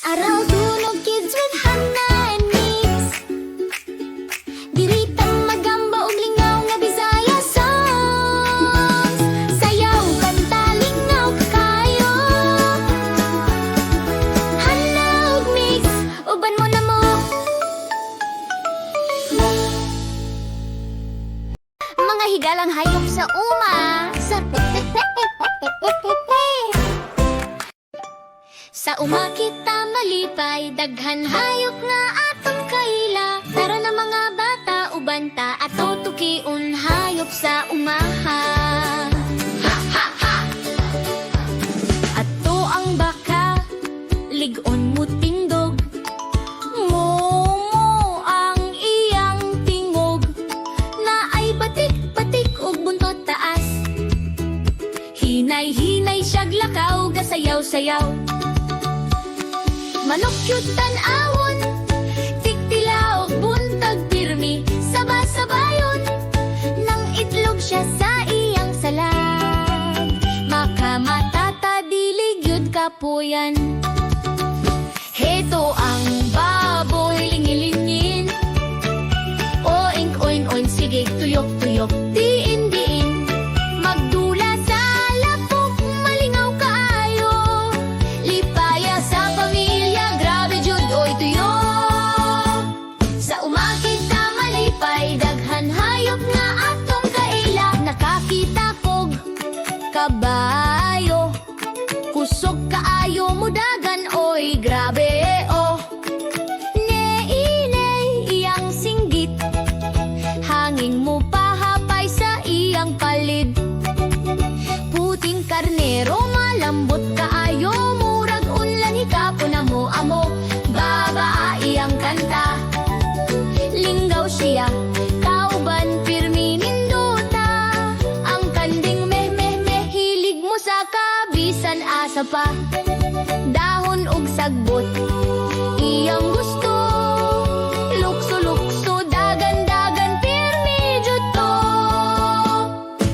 Araw tunog kids with Hannah and Mix. Diritang magamba og lingaw nga Bisaya songs. Sayaw, kanta, lingaw kayo. Hannah ug Mix, uban mo na mo. Mga higalang hayop sa uma. Sa uma kita malipay, daghan hayop nga atong kaila. Tara na mga bata, ubanta at tutukiun hayop sa umaha. Ha ha ha! Ato ang baka, ligon mo tindog. Momo ang iyang tingog, na ay batik-batik og buntot taas. Hinay-hinay siyag lakaw, gasayaw-sayaw. Manok cute tan-awon, tiktilaw, buntag pirmi, saba-sabayon, nang itlog siya sa iyang salag. Makamatata dilig yun kapuyan. Heto ang baboy, lingilingin. Oink, oink, oink, sige, tuyok, tuyok, diin-diin. Magdula sa lapok, malingaw kaayo. Lipaya sa pamilya, grabe jud, oy tuyo. Sa umakita malipay, daghan hayop nga atong kaila. Nakakita kog kabayo, kusog kaayo mudagan, oy grabe, oh. Nei-nei iyang singgit, hanging mo pahapay sa iyang palid. Puting karnero, malambot kaayo, murag unlan hikapon na mo amo. Baba iyang kanta, linggaw siya, kauban pirmi ninduta. Ang kanding meh-meh-meh, hilig mo sa kabisan asa pa. Dahon ug sagbot, iyang gusto. Lukso-lukso, dagan-dagan, pirmi jud to.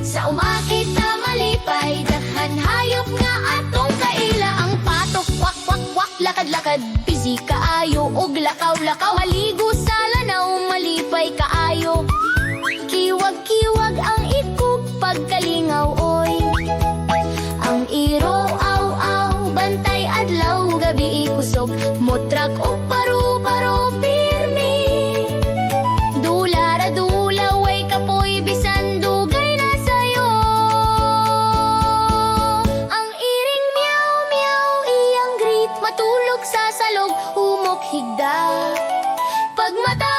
Sa umakita malipay, daghan hayop nga atong kaila. Ang patok, kwak-kwak-kwak, lakad-lakad, busy kaayo, og lakaw-lakaw. Maligo sa lanaw, malipay kaayo. Kiwag-kiwag ang ikog, pagkalingaw, oy. Ang iro, aw-aw, bantay adlaw, gabi ikusog. Motrak o paru-paro, pirmi. Dula ra dula, way kapoy, bisan dugay na sayo. Ang iring meow-meow, iyang greet, matulog sa salog, humok higda. Pag mata